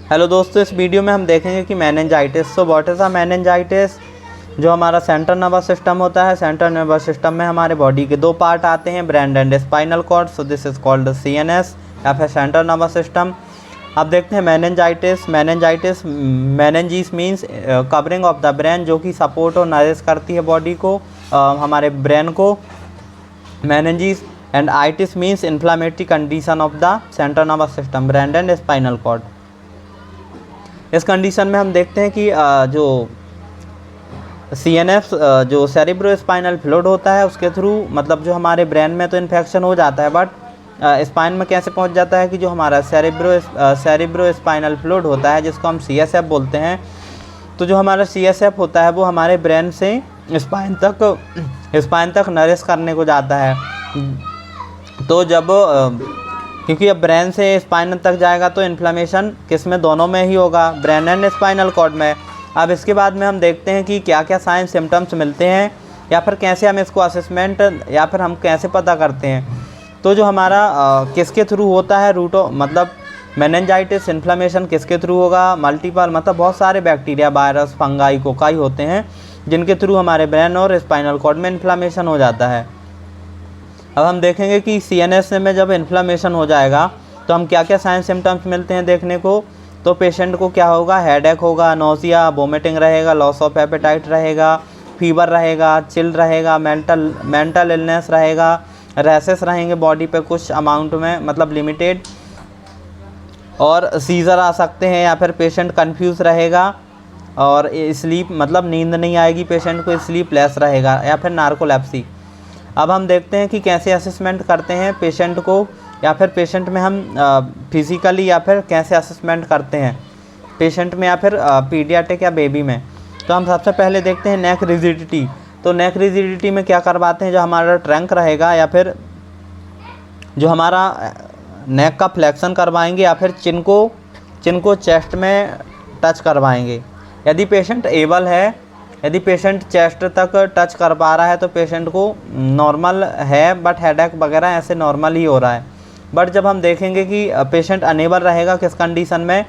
Hello दोस्तों, इस video में हम देखेंगे कि meningitis. So what is a meningitis. जो हमारा सेंट्रल नर्वस सिस्टम होता है, सेंट्रल नर्वस सिस्टम में हमारे बॉडी के दो पार्ट आते हैं, brain and spinal cord. So this is called CNS या फिर सेंट्रल नर्वस सिस्टम। अब देखते हैं meningitis. Meninges means covering of the brain, जो कि सपोर्ट और नरिश करती है बॉडी को, हमारे ब्रेन को। Meninges and itis means inflammatory condition of the central nervous system, brain and spinal cord. इस कंडीशन में हम देखते हैं कि जो CNS जो सेरिब्रो स्पाइनल फ्लूइड होता है, उसके थ्रू मतलब जो हमारे ब्रेन में तो इन्फेक्शन हो जाता है, बट स्पाइन में कैसे पहुंच जाता है कि जो हमारा सेरिब्रो स्पाइनल फ्लूइड होता है, जिसको हम CSF बोलते हैं। तो जो हमारा CSF होता है वो हमारे ब्रेन से स्पाइन तक नरिश करने को जाता है। तो जब क्योंकि अब ब्रेन से स्पाइन तक जाएगा तो इन्फ्लेमेशन किस में, दोनों में ही होगा, ब्रेन एंड स्पाइनल कॉर्ड में। अब इसके बाद में हम देखते हैं कि क्या क्या साइन सिम्टम्स मिलते हैं, या फिर कैसे हम इसको असेसमेंट या फिर हम कैसे पता करते हैं। तो जो हमारा किसके थ्रू होता है, मतलब मेनिंजाइटिस इन्फ्लेमेशन किसके थ्रू होगा, मल्टीपल मतलब बहुत सारे बैक्टीरिया, वायरस, फंगाई, कोकाई होते हैं, जिनके थ्रू हमारे ब्रेन और स्पाइनल कॉर्ड में इन्फ्लेमेशन हो जाता है। अब हम देखेंगे कि CNS में जब इन्फ्लेमेशन हो जाएगा तो हम क्या क्या साइन सिम्टम्स मिलते हैं देखने को। तो पेशेंट को क्या होगा, हेडेक होगा, नोजिया, वोमिटिंग रहेगा, लॉस ऑफ एपेटाइट रहेगा, फीवर रहेगा, चिल रहेगा, मेंटल इलनेस रहेगा, रैसेस रहेंगे बॉडी पे कुछ अमाउंट में, मतलब लिमिटेड, और सीजर आ सकते हैं, या फिर पेशेंट कंफ्यूज रहेगा, और स्लीप मतलब नींद नहीं आएगी पेशेंट को, स्लीपलेस रहेगा, या फिर नार्कोलेप्सी। अब हम देखते हैं कि कैसे असेसमेंट करते हैं पेशेंट को, या फिर पेशेंट में हम फिज़िकली या फिर कैसे असेसमेंट करते हैं पेशेंट में, या फिर पीडियाट्रिक या बेबी में। तो हम सबसे पहले देखते हैं नेक रिजिडिटी। तो नेक रिजिडिटी में क्या करवाते हैं, जो हमारा ट्रंक रहेगा या फिर जो हमारा नेक का फ्लेक्शन करवाएंगे, या फिर चिन को चेस्ट में टच करवाएंगे। यदि पेशेंट एबल है, यदि पेशेंट चेस्ट तक टच कर पा रहा है तो पेशेंट को नॉर्मल है, बट हेडेक वगैरह ऐसे नॉर्मल ही हो रहा है। बट जब हम देखेंगे कि पेशेंट अनेबल रहेगा किस कंडीशन में,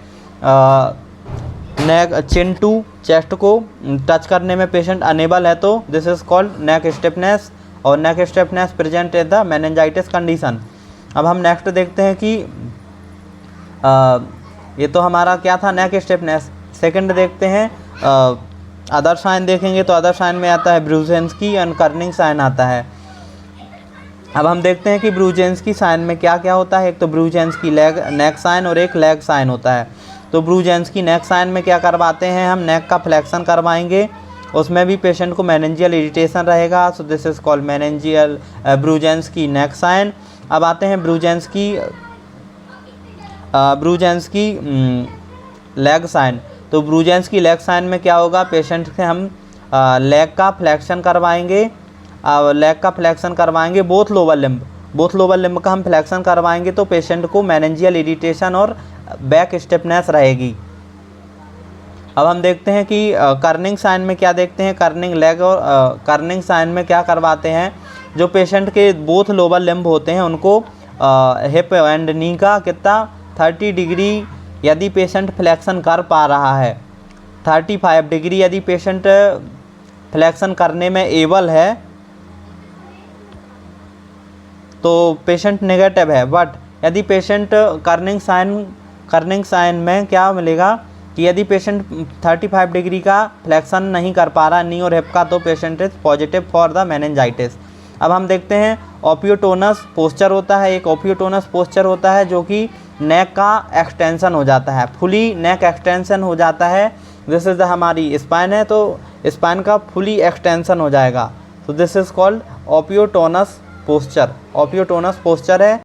नेक चिन टू चेस्ट को टच करने में पेशेंट अनेबल है, तो this is called neck stiffness, और neck stiffness present in the meningitis condition. अब हम नेक्स्ट देखते हैं कि ये तो हमारा क्या था, नेक स्टिफनेस। सेकंड देखते हैं अदर साइन देखेंगे, तो अदर साइन में आता है ब्रूजेंस्की एंड कर्निंग साइन आता है। अब हम देखते हैं कि ब्रूजेंस्की साइन में क्या क्या होता है। एक तो ब्रूजेंस्की नेक साइन और एक लेग साइन होता है। तो ब्रूजेंस्की नेक साइन में क्या करवाते हैं, हम नेक का फ्लेक्शन करवाएंगे, उसमें भी पेशेंट को मेनिंजियल इरिटेशन रहेगा। So this is called meningeal Brudzinski neck sign. अब आते हैं ब्रूजेंस्की लेग साइन। तो ब्रूजेंस्की लेग साइन में क्या होगा, पेशेंट से हम लेग का फ्लेक्शन करवाएंगे, बोथ लोअर लिम्ब का हम फ्लेक्शन करवाएंगे, तो पेशेंट को मेनिंजियल इरिटेशन और बैक स्टिफनेस रहेगी। अब हम देखते हैं कि कर्निंग साइन में क्या देखते हैं, कर्निंग साइन में क्या करवाते हैं, जो पेशेंट के बोथ लोअर लिम्ब होते हैं उनको हिप एंड नी का कितना 30 डिग्री यदि पेशेंट फ्लेक्शन कर पा रहा है, 35 डिग्री यदि पेशेंट फ्लेक्शन करने में एबल है तो पेशेंट नेगेटिव है। बट यदि पेशेंट कर्निंग साइन में क्या मिलेगा कि यदि पेशेंट 35 डिग्री का फ्लेक्शन नहीं कर पा रहा नी और हिप का, तो patient is positive for the meningitis. अब हम देखते हैं ओपियोटोनस पोस्चर होता है, एक ओपियोटोनस पोस्चर होता है जो कि नेक का एक्सटेंशन हो जाता है, फुली नेक एक्सटेंशन हो जाता है। दिस इज हमारी स्पाइन है, तो स्पाइन का फुली एक्सटेंशन हो जाएगा। तो दिस इज कॉल्ड ओपियोटोनस पोस्चर है।